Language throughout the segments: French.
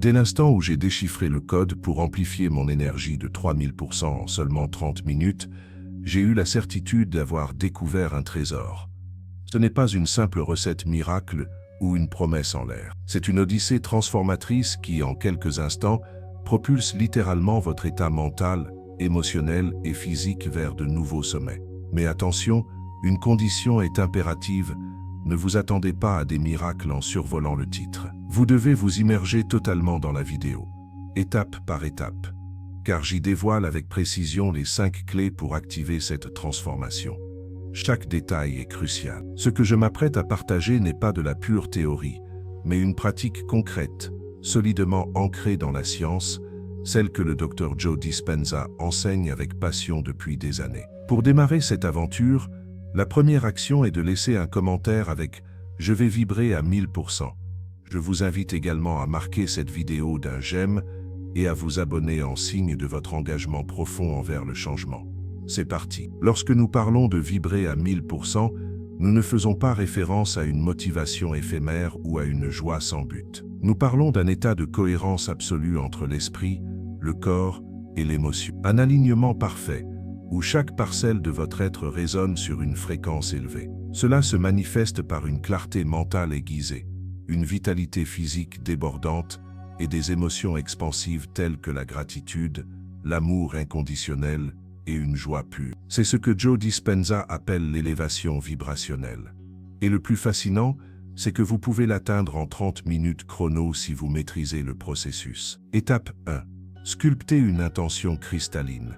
Dès l'instant où j'ai déchiffré le code pour amplifier mon énergie de 3000% en seulement 30 minutes, j'ai eu la certitude d'avoir découvert un trésor. Ce n'est pas une simple recette miracle ou une promesse en l'air. C'est une odyssée transformatrice qui, en quelques instants, propulse littéralement votre état mental, émotionnel et physique vers de nouveaux sommets. Mais attention, une condition est impérative, ne vous attendez pas à des miracles en survolant le titre. Vous devez vous immerger totalement dans la vidéo, étape par étape, car j'y dévoile avec précision les 5 clés pour activer cette transformation. Chaque détail est crucial. Ce que je m'apprête à partager n'est pas de la pure théorie, mais une pratique concrète, solidement ancrée dans la science, celle que le Dr Joe Dispenza enseigne avec passion depuis des années. Pour démarrer cette aventure, la première action est de laisser un commentaire avec « Je vais vibrer à 1000%. Je vous invite également à marquer cette vidéo d'un j'aime et à vous abonner en signe de votre engagement profond envers le changement. C'est parti. Lorsque nous parlons de vibrer à 1000%, nous ne faisons pas référence à une motivation éphémère ou à une joie sans but. Nous parlons d'un état de cohérence absolue entre l'esprit, le corps et l'émotion. Un alignement parfait, où chaque parcelle de votre être résonne sur une fréquence élevée. Cela se manifeste par une clarté mentale aiguisée, une vitalité physique débordante et des émotions expansives telles que la gratitude, l'amour inconditionnel et une joie pure. C'est ce que Joe Dispenza appelle l'élévation vibrationnelle. Et le plus fascinant, c'est que vous pouvez l'atteindre en 30 minutes chrono si vous maîtrisez le processus. Étape 1. Sculpter une intention cristalline.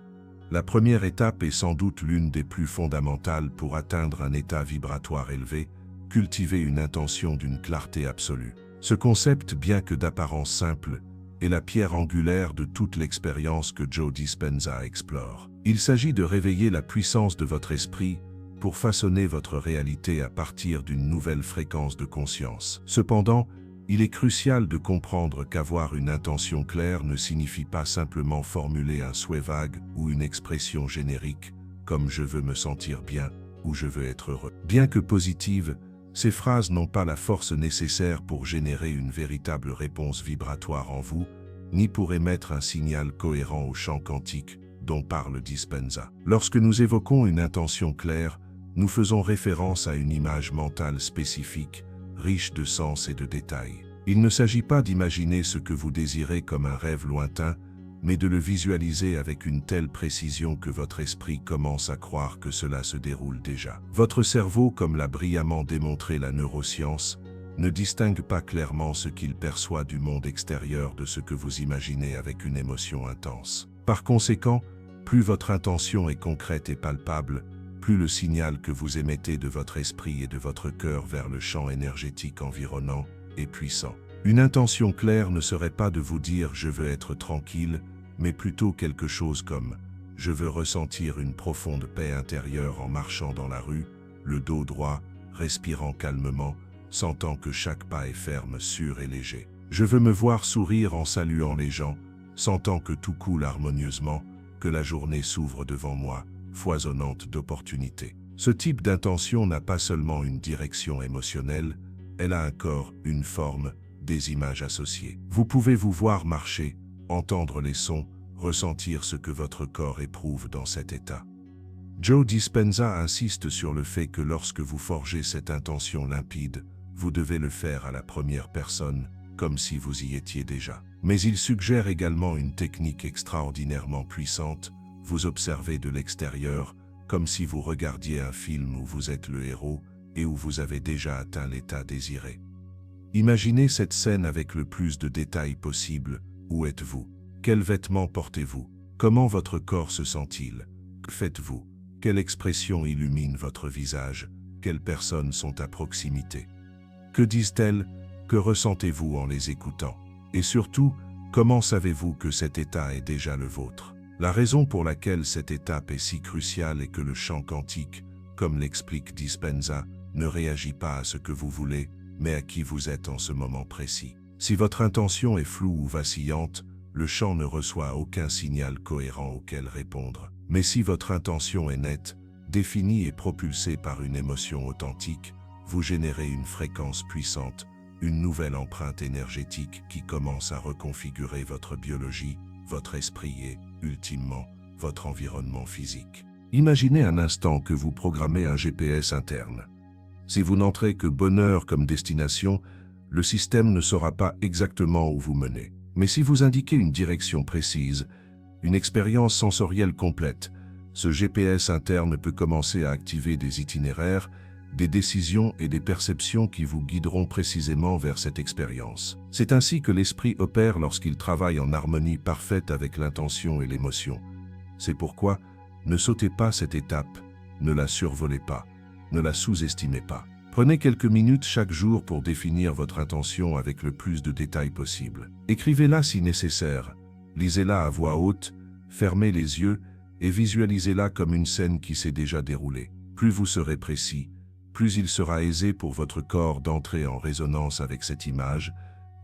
La première étape est sans doute l'une des plus fondamentales pour atteindre un état vibratoire élevé, cultiver une intention d'une clarté absolue. Ce concept, bien que d'apparence simple, est la pierre angulaire de toute l'expérience que Joe Dispenza explore. Il s'agit de réveiller la puissance de votre esprit pour façonner votre réalité à partir d'une nouvelle fréquence de conscience. Cependant, il est crucial de comprendre qu'avoir une intention claire ne signifie pas simplement formuler un souhait vague ou une expression générique, comme « je veux me sentir bien » ou « je veux être heureux ». Bien que positives, ces phrases n'ont pas la force nécessaire pour générer une véritable réponse vibratoire en vous, ni pour émettre un signal cohérent au champ quantique dont parle Dispenza. Lorsque nous évoquons une intention claire, nous faisons référence à une image mentale spécifique, riche de sens et de détails. Il ne s'agit pas d'imaginer ce que vous désirez comme un rêve lointain, mais de le visualiser avec une telle précision que votre esprit commence à croire que cela se déroule déjà. Votre cerveau, comme l'a brillamment démontré la neuroscience, ne distingue pas clairement ce qu'il perçoit du monde extérieur de ce que vous imaginez avec une émotion intense. Par conséquent, plus votre intention est concrète et palpable, plus le signal que vous émettez de votre esprit et de votre cœur vers le champ énergétique environnant est puissant. Une intention claire ne serait pas de vous dire « je veux être tranquille », mais plutôt quelque chose comme « je veux ressentir une profonde paix intérieure en marchant dans la rue, le dos droit, respirant calmement, sentant que chaque pas est ferme, sûr et léger. Je veux me voir sourire en saluant les gens, sentant que tout coule harmonieusement, que la journée s'ouvre devant moi, foisonnante d'opportunités. » Ce type d'intention n'a pas seulement une direction émotionnelle, elle a un corps, une forme, des images associées. Vous pouvez vous voir marcher, entendre les sons, ressentir ce que votre corps éprouve dans cet état. Joe Dispenza insiste sur le fait que lorsque vous forgez cette intention limpide, vous devez le faire à la première personne, comme si vous y étiez déjà. Mais il suggère également une technique extraordinairement puissante, vous observez de l'extérieur, comme si vous regardiez un film où vous êtes le héros et où vous avez déjà atteint l'état désiré. Imaginez cette scène avec le plus de détails possible. Où êtes-vous? Quels vêtements portez-vous? Comment votre corps se sent-il? Que faites-vous? Quelle expression illumine votre visage? Quelles personnes sont à proximité? Que disent-elles? Que ressentez-vous en les écoutant? Et surtout, comment savez-vous que cet état est déjà le vôtre? La raison pour laquelle cette étape est si cruciale est que le champ quantique, comme l'explique Dispenza, ne réagit pas à ce que vous voulez, mais à qui vous êtes en ce moment précis. Si votre intention est floue ou vacillante, le champ ne reçoit aucun signal cohérent auquel répondre. Mais si votre intention est nette, définie et propulsée par une émotion authentique, vous générez une fréquence puissante, une nouvelle empreinte énergétique qui commence à reconfigurer votre biologie, votre esprit et, ultimement, votre environnement physique. Imaginez un instant que vous programmez un GPS interne. Si vous n'entrez que bonheur comme destination, le système ne saura pas exactement où vous menez. Mais si vous indiquez une direction précise, une expérience sensorielle complète, ce GPS interne peut commencer à activer des itinéraires, des décisions et des perceptions qui vous guideront précisément vers cette expérience. C'est ainsi que l'esprit opère lorsqu'il travaille en harmonie parfaite avec l'intention et l'émotion. C'est pourquoi, ne sautez pas cette étape, ne la survolez pas, ne la sous-estimez pas. Prenez quelques minutes chaque jour pour définir votre intention avec le plus de détails possible. Écrivez-la si nécessaire, lisez-la à voix haute, fermez les yeux et visualisez-la comme une scène qui s'est déjà déroulée. Plus vous serez précis, plus il sera aisé pour votre corps d'entrer en résonance avec cette image,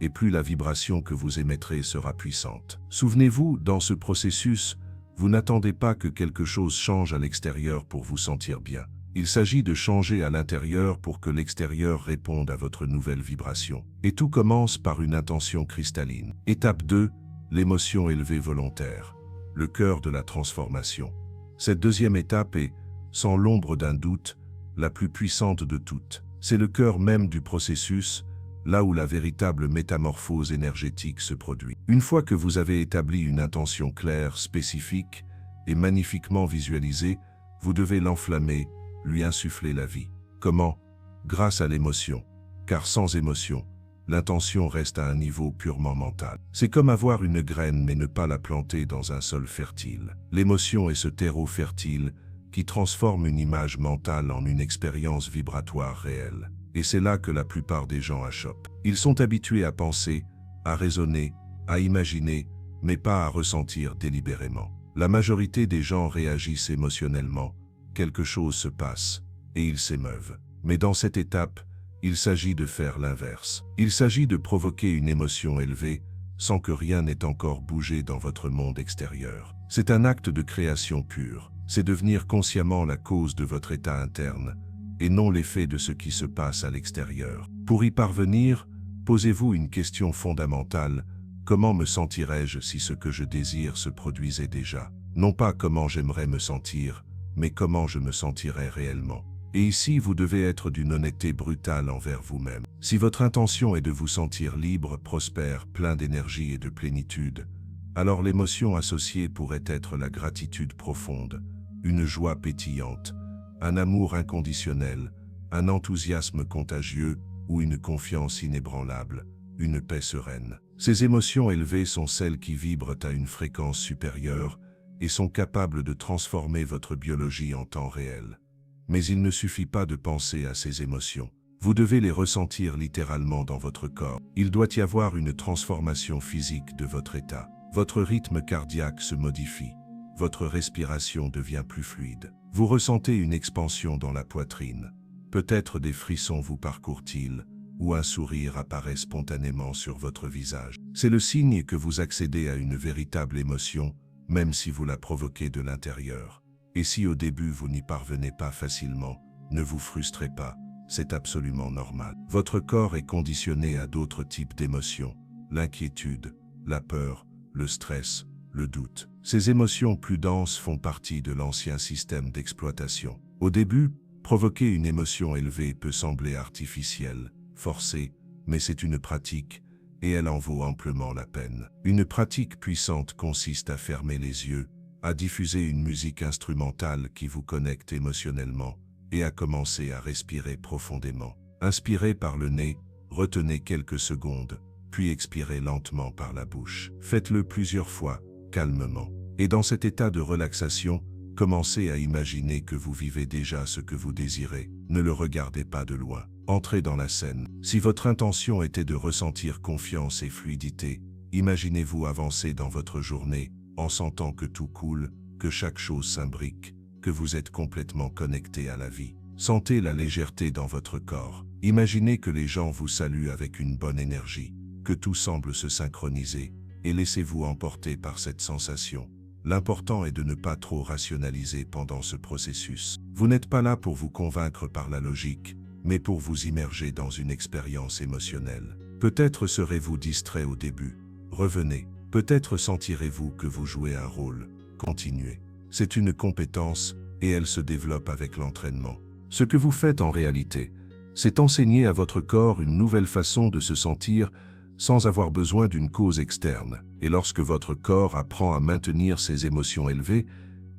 et plus la vibration que vous émettrez sera puissante. Souvenez-vous, dans ce processus, vous n'attendez pas que quelque chose change à l'extérieur pour vous sentir bien. Il s'agit de changer à l'intérieur pour que l'extérieur réponde à votre nouvelle vibration. Et tout commence par une intention cristalline. Étape 2, l'émotion élevée volontaire. Le cœur de la transformation. Cette deuxième étape est, sans l'ombre d'un doute, la plus puissante de toutes. C'est le cœur même du processus, là où la véritable métamorphose énergétique se produit. Une fois que vous avez établi une intention claire, spécifique et magnifiquement visualisée, vous devez l'enflammer, lui insuffler la vie. Comment? Grâce à l'émotion. Car sans émotion, l'intention reste à un niveau purement mental. C'est comme avoir une graine mais ne pas la planter dans un sol fertile. L'émotion est ce terreau fertile qui transforme une image mentale en une expérience vibratoire réelle. Et c'est là que la plupart des gens achoppent. Ils sont habitués à penser, à raisonner, à imaginer, mais pas à ressentir délibérément. La majorité des gens réagissent émotionnellement, quelque chose se passe, et ils s'émeuvent. Mais dans cette étape, il s'agit de faire l'inverse. Il s'agit de provoquer une émotion élevée, sans que rien n'ait encore bougé dans votre monde extérieur. C'est un acte de création pure. C'est devenir consciemment la cause de votre état interne, et non l'effet de ce qui se passe à l'extérieur. Pour y parvenir, posez-vous une question fondamentale. Comment me sentirais-je si ce que je désire se produisait déjà? Non pas comment j'aimerais me sentir, mais comment je me sentirais réellement. Et ici, vous devez être d'une honnêteté brutale envers vous-même. Si votre intention est de vous sentir libre, prospère, plein d'énergie et de plénitude, alors l'émotion associée pourrait être la gratitude profonde, une joie pétillante, un amour inconditionnel, un enthousiasme contagieux ou une confiance inébranlable, une paix sereine. Ces émotions élevées sont celles qui vibrent à une fréquence supérieure et sont capables de transformer votre biologie en temps réel. Mais il ne suffit pas de penser à ces émotions. Vous devez les ressentir littéralement dans votre corps. Il doit y avoir une transformation physique de votre état. Votre rythme cardiaque se modifie. Votre respiration devient plus fluide. Vous ressentez une expansion dans la poitrine. Peut-être des frissons vous parcourent-ils, ou un sourire apparaît spontanément sur votre visage. C'est le signe que vous accédez à une véritable émotion, même si vous la provoquez de l'intérieur. Et si au début vous n'y parvenez pas facilement, ne vous frustrez pas, c'est absolument normal. Votre corps est conditionné à d'autres types d'émotions, l'inquiétude, la peur, le stress, le doute. Ces émotions plus denses font partie de l'ancien système d'exploitation. Au début, provoquer une émotion élevée peut sembler artificiel, forcé, mais c'est une pratique, et elle en vaut amplement la peine. Une pratique puissante consiste à fermer les yeux, à diffuser une musique instrumentale qui vous connecte émotionnellement, et à commencer à respirer profondément. Inspirez par le nez, retenez quelques secondes, puis expirez lentement par la bouche. Faites-le plusieurs fois, calmement. Et dans cet état de relaxation, commencez à imaginer que vous vivez déjà ce que vous désirez. Ne le regardez pas de loin. Entrez dans la scène. Si votre intention était de ressentir confiance et fluidité, imaginez-vous avancer dans votre journée, en sentant que tout coule, que chaque chose s'imbrique, que vous êtes complètement connecté à la vie. Sentez la légèreté dans votre corps. Imaginez que les gens vous saluent avec une bonne énergie, que tout semble se synchroniser, et laissez-vous emporter par cette sensation. L'important est de ne pas trop rationaliser pendant ce processus. Vous n'êtes pas là pour vous convaincre par la logique, mais pour vous immerger dans une expérience émotionnelle. Peut-être serez-vous distrait au début. Revenez. Peut-être sentirez-vous que vous jouez un rôle. Continuez. C'est une compétence et elle se développe avec l'entraînement. Ce que vous faites en réalité, c'est enseigner à votre corps une nouvelle façon de se sentir sans avoir besoin d'une cause externe. Et lorsque votre corps apprend à maintenir ses émotions élevées,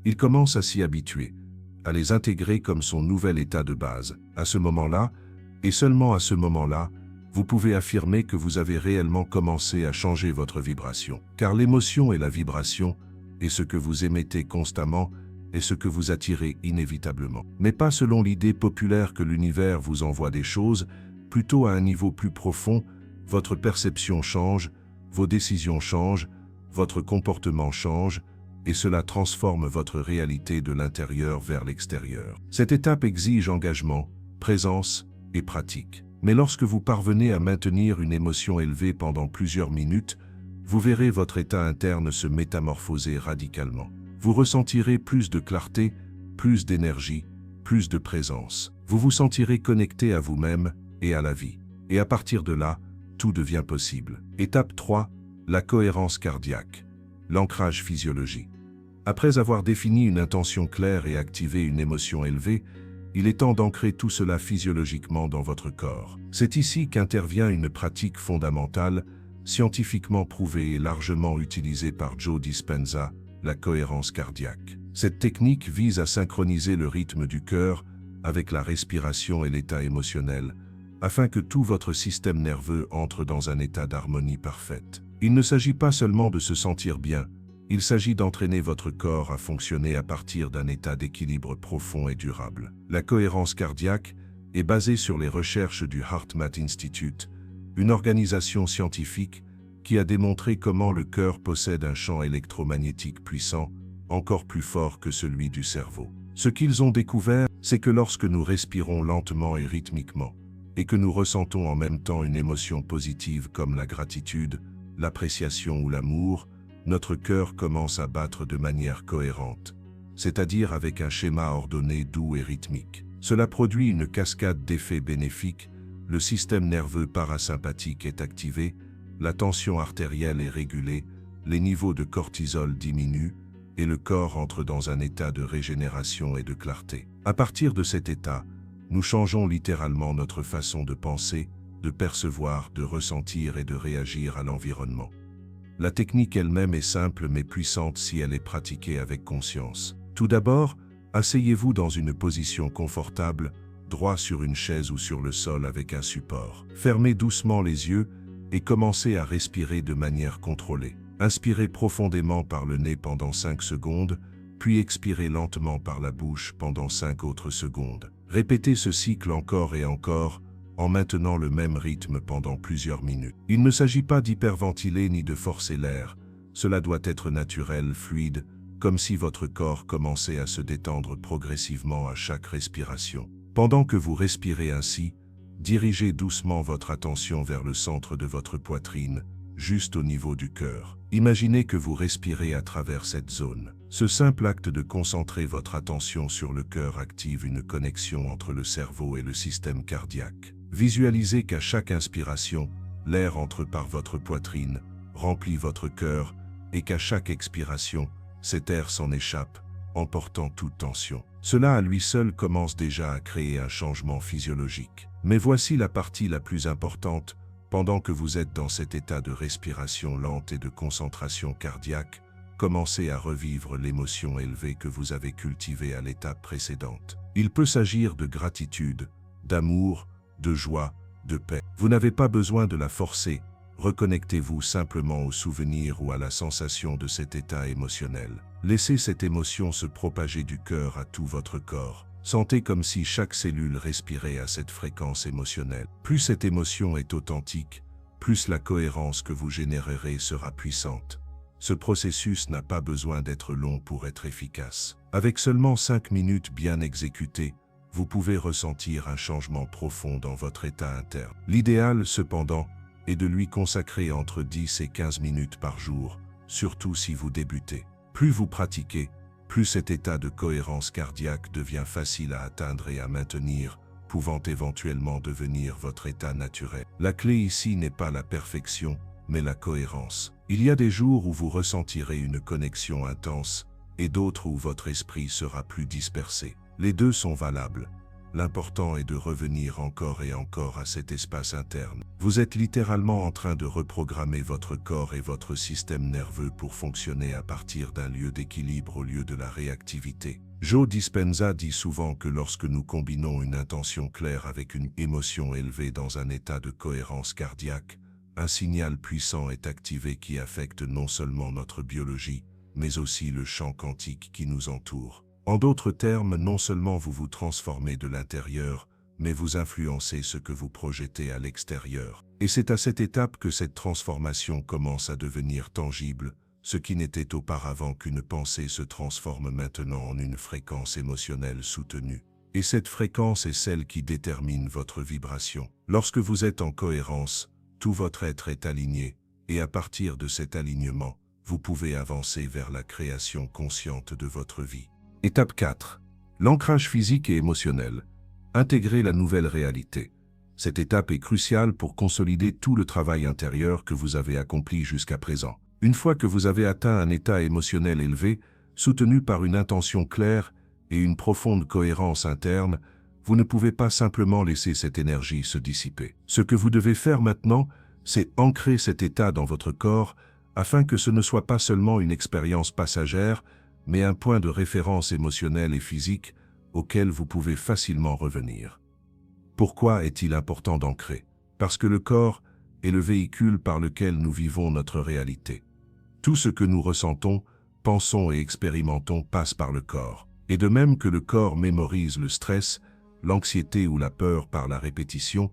il commence à s'y habituer, à les intégrer comme son nouvel état de base. À ce moment-là, et seulement à ce moment-là, vous pouvez affirmer que vous avez réellement commencé à changer votre vibration. Car l'émotion et la vibration est ce que vous émettez constamment et ce que vous attirez inévitablement. Mais pas selon l'idée populaire que l'univers vous envoie des choses, plutôt à un niveau plus profond, votre perception change, vos décisions changent, votre comportement change, et cela transforme votre réalité de l'intérieur vers l'extérieur. Cette étape exige engagement, présence et pratique. Mais lorsque vous parvenez à maintenir une émotion élevée pendant plusieurs minutes, vous verrez votre état interne se métamorphoser radicalement. Vous ressentirez plus de clarté, plus d'énergie, plus de présence. Vous vous sentirez connecté à vous-même et à la vie. Et à partir de là, tout devient possible. Étape 3, la cohérence cardiaque, l'ancrage physiologique. Après avoir défini une intention claire et activé une émotion élevée, il est temps d'ancrer tout cela physiologiquement dans votre corps. C'est ici qu'intervient une pratique fondamentale, scientifiquement prouvée et largement utilisée par Joe Dispenza, la cohérence cardiaque. Cette technique vise à synchroniser le rythme du cœur avec la respiration et l'état émotionnel, afin que tout votre système nerveux entre dans un état d'harmonie parfaite. Il ne s'agit pas seulement de se sentir bien, il s'agit d'entraîner votre corps à fonctionner à partir d'un état d'équilibre profond et durable. La cohérence cardiaque est basée sur les recherches du HeartMath Institute, une organisation scientifique qui a démontré comment le cœur possède un champ électromagnétique puissant, encore plus fort que celui du cerveau. Ce qu'ils ont découvert, c'est que lorsque nous respirons lentement et rythmiquement, et que nous ressentons en même temps une émotion positive comme la gratitude, l'appréciation ou l'amour, notre cœur commence à battre de manière cohérente, c'est-à-dire avec un schéma ordonné, doux et rythmique. Cela produit une cascade d'effets bénéfiques, le système nerveux parasympathique est activé, la tension artérielle est régulée, les niveaux de cortisol diminuent et le corps entre dans un état de régénération et de clarté. À partir de cet état, nous changeons littéralement notre façon de penser, de percevoir, de ressentir et de réagir à l'environnement. La technique elle-même est simple mais puissante si elle est pratiquée avec conscience. Tout d'abord, asseyez-vous dans une position confortable, droit sur une chaise ou sur le sol avec un support. Fermez doucement les yeux et commencez à respirer de manière contrôlée. Inspirez profondément par le nez pendant 5 secondes, puis expirez lentement par la bouche pendant 5 autres secondes. Répétez ce cycle encore et encore, en maintenant le même rythme pendant plusieurs minutes. Il ne s'agit pas d'hyperventiler ni de forcer l'air, cela doit être naturel, fluide, comme si votre corps commençait à se détendre progressivement à chaque respiration. Pendant que vous respirez ainsi, dirigez doucement votre attention vers le centre de votre poitrine, juste au niveau du cœur. Imaginez que vous respirez à travers cette zone. Ce simple acte de concentrer votre attention sur le cœur active une connexion entre le cerveau et le système cardiaque. Visualisez qu'à chaque inspiration, l'air entre par votre poitrine, remplit votre cœur, et qu'à chaque expiration, cet air s'en échappe, emportant toute tension. Cela à lui seul commence déjà à créer un changement physiologique. Mais voici la partie la plus importante. Pendant que vous êtes dans cet état de respiration lente et de concentration cardiaque, commencez à revivre l'émotion élevée que vous avez cultivée à l'étape précédente. Il peut s'agir de gratitude, d'amour, de joie, de paix. Vous n'avez pas besoin de la forcer, reconnectez-vous simplement au souvenir ou à la sensation de cet état émotionnel. Laissez cette émotion se propager du cœur à tout votre corps. Sentez comme si chaque cellule respirait à cette fréquence émotionnelle. Plus cette émotion est authentique, plus la cohérence que vous générerez sera puissante. Ce processus n'a pas besoin d'être long pour être efficace. Avec seulement 5 minutes bien exécutées, vous pouvez ressentir un changement profond dans votre état interne. L'idéal, cependant, est de lui consacrer entre 10 et 15 minutes par jour, surtout si vous débutez. Plus vous pratiquez, plus cet état de cohérence cardiaque devient facile à atteindre et à maintenir, pouvant éventuellement devenir votre état naturel. La clé ici n'est pas la perfection, mais la cohérence. Il y a des jours où vous ressentirez une connexion intense et d'autres où votre esprit sera plus dispersé. Les deux sont valables. L'important est de revenir encore et encore à cet espace interne. Vous êtes littéralement en train de reprogrammer votre corps et votre système nerveux pour fonctionner à partir d'un lieu d'équilibre au lieu de la réactivité. Joe Dispenza dit souvent que lorsque nous combinons une intention claire avec une émotion élevée dans un état de cohérence cardiaque, un signal puissant est activé qui affecte non seulement notre biologie, mais aussi le champ quantique qui nous entoure. En d'autres termes, non seulement vous vous transformez de l'intérieur, mais vous influencez ce que vous projetez à l'extérieur. Et c'est à cette étape que cette transformation commence à devenir tangible. Ce qui n'était auparavant qu'une pensée se transforme maintenant en une fréquence émotionnelle soutenue. Et cette fréquence est celle qui détermine votre vibration. Lorsque vous êtes en cohérence, tout votre être est aligné, et à partir de cet alignement, vous pouvez avancer vers la création consciente de votre vie. Étape 4. L'ancrage physique et émotionnel. Intégrer la nouvelle réalité. Cette étape est cruciale pour consolider tout le travail intérieur que vous avez accompli jusqu'à présent. Une fois que vous avez atteint un état émotionnel élevé, soutenu par une intention claire et une profonde cohérence interne, vous ne pouvez pas simplement laisser cette énergie se dissiper. Ce que vous devez faire maintenant, c'est ancrer cet état dans votre corps afin que ce ne soit pas seulement une expérience passagère, mais un point de référence émotionnel et physique auquel vous pouvez facilement revenir. Pourquoi est-il important d'ancrer? Parce que le corps est le véhicule par lequel nous vivons notre réalité. Tout ce que nous ressentons, pensons et expérimentons passe par le corps. Et de même que le corps mémorise le stress, l'anxiété ou la peur par la répétition,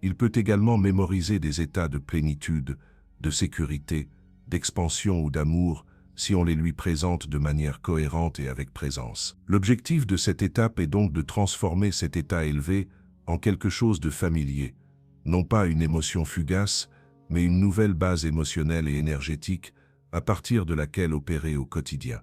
il peut également mémoriser des états de plénitude, de sécurité, d'expansion ou d'amour, si on les lui présente de manière cohérente et avec présence. L'objectif de cette étape est donc de transformer cet état élevé en quelque chose de familier, non pas une émotion fugace, mais une nouvelle base émotionnelle et énergétique à partir de laquelle opérer au quotidien.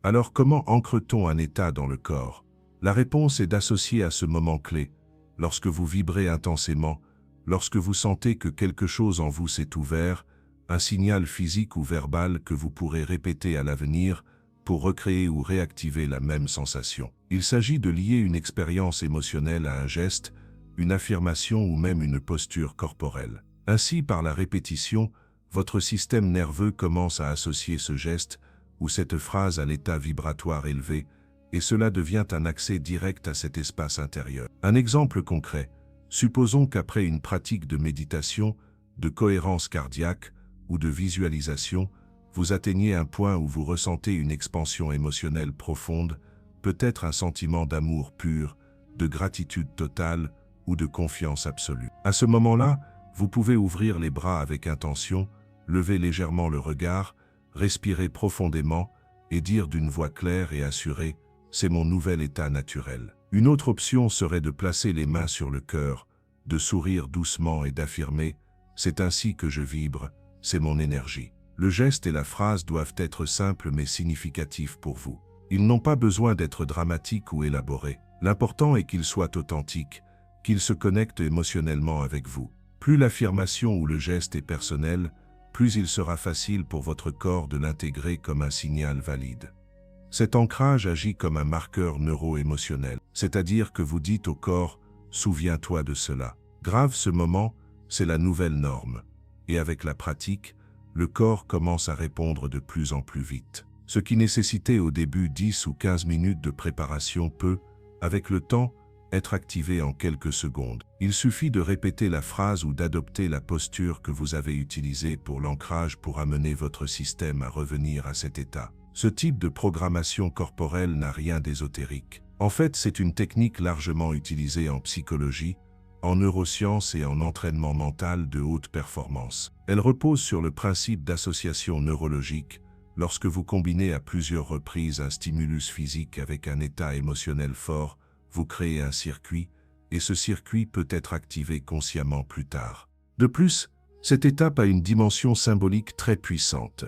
Alors comment ancre-t-on un état dans le corps? La réponse est d'associer à ce moment clé, lorsque vous vibrez intensément, lorsque vous sentez que quelque chose en vous s'est ouvert, un signal physique ou verbal que vous pourrez répéter à l'avenir pour recréer ou réactiver la même sensation. Il s'agit de lier une expérience émotionnelle à un geste, une affirmation ou même une posture corporelle. Ainsi, par la répétition, votre système nerveux commence à associer ce geste ou cette phrase à l'état vibratoire élevé, et cela devient un accès direct à cet espace intérieur. Un exemple concret, supposons qu'après une pratique de méditation, de cohérence cardiaque, ou de visualisation, vous atteignez un point où vous ressentez une expansion émotionnelle profonde, peut-être un sentiment d'amour pur, de gratitude totale ou de confiance absolue. À ce moment-là, vous pouvez ouvrir les bras avec intention, lever légèrement le regard, respirer profondément et dire d'une voix claire et assurée « c'est mon nouvel état naturel ». Une autre option serait de placer les mains sur le cœur, de sourire doucement et d'affirmer « c'est ainsi que je vibre ». C'est mon énergie. Le geste et la phrase doivent être simples mais significatifs pour vous. Ils n'ont pas besoin d'être dramatiques ou élaborés. L'important est qu'ils soient authentiques, qu'ils se connectent émotionnellement avec vous. Plus l'affirmation ou le geste est personnel, plus il sera facile pour votre corps de l'intégrer comme un signal valide. Cet ancrage agit comme un marqueur neuro-émotionnel, c'est-à-dire que vous dites au corps « souviens-toi de cela ». Grave ce moment, c'est la nouvelle norme. Et avec la pratique, le corps commence à répondre de plus en plus vite. Ce qui nécessitait au début 10 ou 15 minutes de préparation peut, avec le temps, être activé en quelques secondes. Il suffit de répéter la phrase ou d'adopter la posture que vous avez utilisée pour l'ancrage pour amener votre système à revenir à cet état. Ce type de programmation corporelle n'a rien d'ésotérique. En fait, c'est une technique largement utilisée en psychologie, en neurosciences et en entraînement mental de haute performance. Elle repose sur le principe d'association neurologique. Lorsque vous combinez à plusieurs reprises un stimulus physique avec un état émotionnel fort, vous créez un circuit, et ce circuit peut être activé consciemment plus tard. De plus, cette étape a une dimension symbolique très puissante.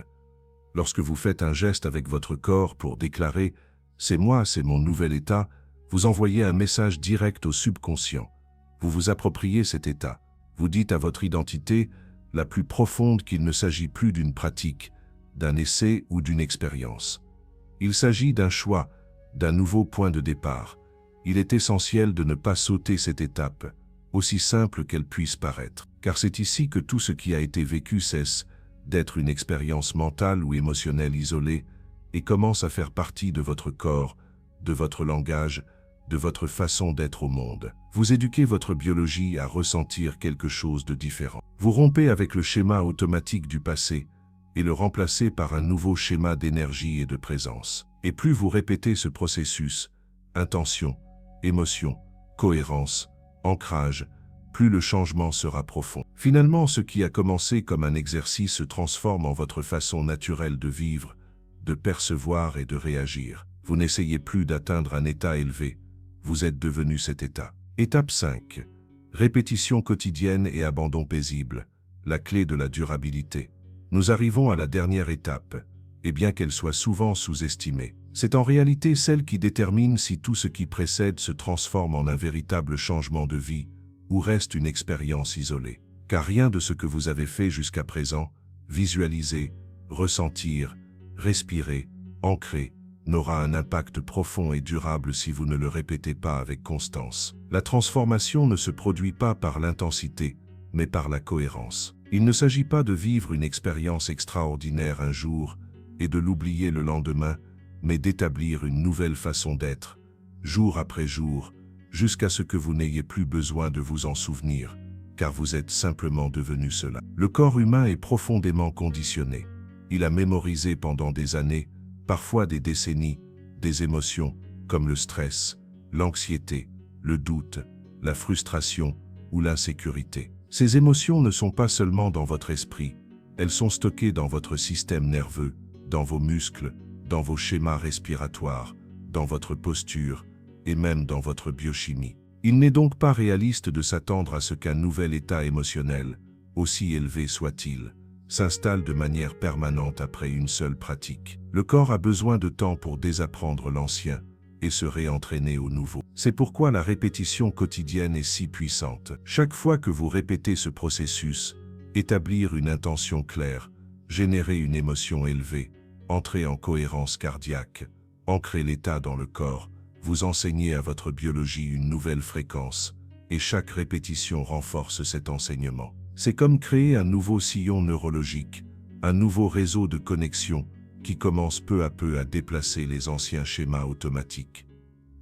Lorsque vous faites un geste avec votre corps pour déclarer « c'est moi, c'est mon nouvel état », Vous envoyez un message direct au subconscient. Vous vous appropriez cet état. Vous dites à votre identité la plus profonde qu'il ne s'agit plus d'une pratique, d'un essai ou d'une expérience. Il s'agit d'un choix, d'un nouveau point de départ. Il est essentiel de ne pas sauter cette étape, aussi simple qu'elle puisse paraître, car c'est ici que tout ce qui a été vécu cesse d'être une expérience mentale ou émotionnelle isolée et commence à faire partie de votre corps, de votre langage, de votre façon d'être au monde. Vous éduquez votre biologie à ressentir quelque chose de différent. Vous rompez avec le schéma automatique du passé et le remplacez par un nouveau schéma d'énergie et de présence. Et plus vous répétez ce processus, intention, émotion, cohérence, ancrage, plus le changement sera profond. Finalement, ce qui a commencé comme un exercice se transforme en votre façon naturelle de vivre, de percevoir et de réagir. Vous n'essayez plus d'atteindre un état élevé, vous êtes devenu cet état. Étape 5. Répétition quotidienne et abandon paisible, la clé de la durabilité. Nous arrivons à la dernière étape, et bien qu'elle soit souvent sous-estimée, c'est en réalité celle qui détermine si tout ce qui précède se transforme en un véritable changement de vie ou reste une expérience isolée. Car rien de ce que vous avez fait jusqu'à présent, visualiser, ressentir, respirer, ancrer, n'aura un impact profond et durable si vous ne le répétez pas avec constance. La transformation ne se produit pas par l'intensité, mais par la cohérence. Il ne s'agit pas de vivre une expérience extraordinaire un jour et de l'oublier le lendemain, mais d'établir une nouvelle façon d'être, jour après jour, jusqu'à ce que vous n'ayez plus besoin de vous en souvenir, car vous êtes simplement devenu cela. Le corps humain est profondément conditionné. Il a mémorisé pendant des années, parfois des décennies, des émotions comme le stress, l'anxiété, le doute, la frustration ou l'insécurité. Ces émotions ne sont pas seulement dans votre esprit, elles sont stockées dans votre système nerveux, dans vos muscles, dans vos schémas respiratoires, dans votre posture et même dans votre biochimie. Il n'est donc pas réaliste de s'attendre à ce qu'un nouvel état émotionnel, aussi élevé soit-il, s'installe de manière permanente après une seule pratique. Le corps a besoin de temps pour désapprendre l'ancien et se réentraîner au nouveau. C'est pourquoi la répétition quotidienne est si puissante. Chaque fois que vous répétez ce processus, établir une intention claire, générer une émotion élevée, entrer en cohérence cardiaque, ancrer l'état dans le corps, vous enseignez à votre biologie une nouvelle fréquence, et chaque répétition renforce cet enseignement. C'est comme créer un nouveau sillon neurologique, un nouveau réseau de connexion qui commence peu à peu à déplacer les anciens schémas automatiques.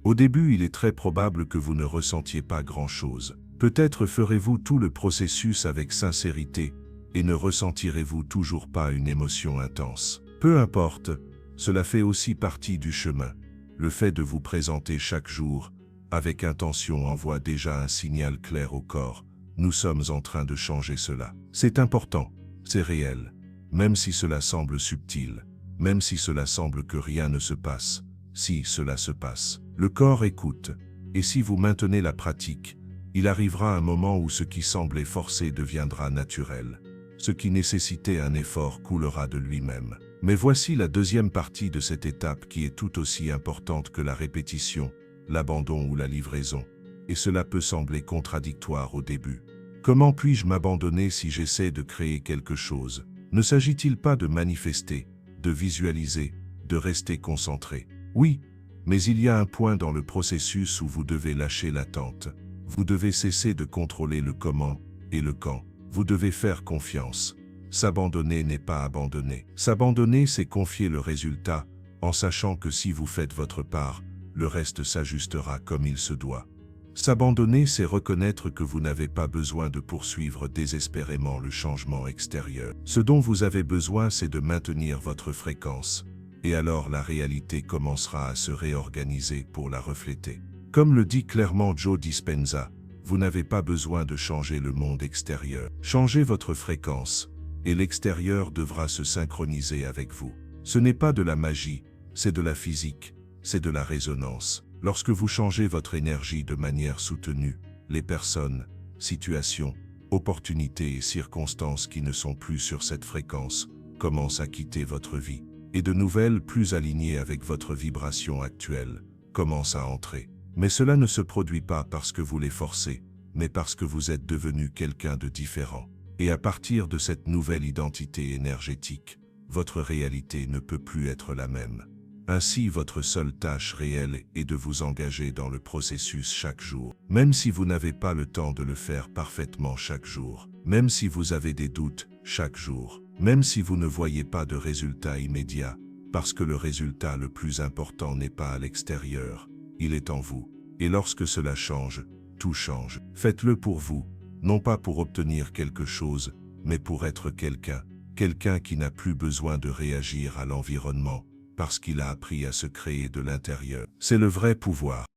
Au début, il est très probable que vous ne ressentiez pas grand-chose. Peut-être ferez-vous tout le processus avec sincérité et ne ressentirez-vous toujours pas une émotion intense. Peu importe, cela fait aussi partie du chemin. Le fait de vous présenter chaque jour, avec intention, envoie déjà un signal clair au corps. Nous sommes en train de changer cela. C'est important, c'est réel. Même si cela semble subtil, même si cela semble que rien ne se passe, si cela se passe, le corps écoute. Et si vous maintenez la pratique, il arrivera un moment où ce qui semblait forcé deviendra naturel. Ce qui nécessitait un effort coulera de lui-même. Mais voici la deuxième partie de cette étape qui est tout aussi importante que la répétition, l'abandon ou la livraison. Et cela peut sembler contradictoire au début. Comment puis-je m'abandonner si j'essaie de créer quelque chose? Ne s'agit-il pas de manifester, de visualiser, de rester concentré? Oui, mais il y a un point dans le processus où vous devez lâcher l'attente. Vous devez cesser de contrôler le comment et le quand. Vous devez faire confiance. S'abandonner n'est pas abandonner. S'abandonner, c'est confier le résultat, en sachant que si vous faites votre part, le reste s'ajustera comme il se doit. S'abandonner, c'est reconnaître que vous n'avez pas besoin de poursuivre désespérément le changement extérieur. Ce dont vous avez besoin, c'est de maintenir votre fréquence. Et alors la réalité commencera à se réorganiser pour la refléter. Comme le dit clairement Joe Dispenza, vous n'avez pas besoin de changer le monde extérieur. Changez votre fréquence, et l'extérieur devra se synchroniser avec vous. Ce n'est pas de la magie, c'est de la physique, c'est de la résonance. Lorsque vous changez votre énergie de manière soutenue, les personnes, situations, opportunités et circonstances qui ne sont plus sur cette fréquence commencent à quitter votre vie, et de nouvelles plus alignées avec votre vibration actuelle commencent à entrer. Mais cela ne se produit pas parce que vous les forcez, mais parce que vous êtes devenu quelqu'un de différent. Et à partir de cette nouvelle identité énergétique, votre réalité ne peut plus être la même. Ainsi, votre seule tâche réelle est de vous engager dans le processus chaque jour. Même si vous n'avez pas le temps de le faire parfaitement chaque jour, même si vous avez des doutes chaque jour, même si vous ne voyez pas de résultat immédiat, parce que le résultat le plus important n'est pas à l'extérieur, il est en vous. Et lorsque cela change, tout change. Faites-le pour vous, non pas pour obtenir quelque chose, mais pour être quelqu'un. Quelqu'un qui n'a plus besoin de réagir à l'environnement, parce qu'il a appris à se créer de l'intérieur. C'est le vrai pouvoir.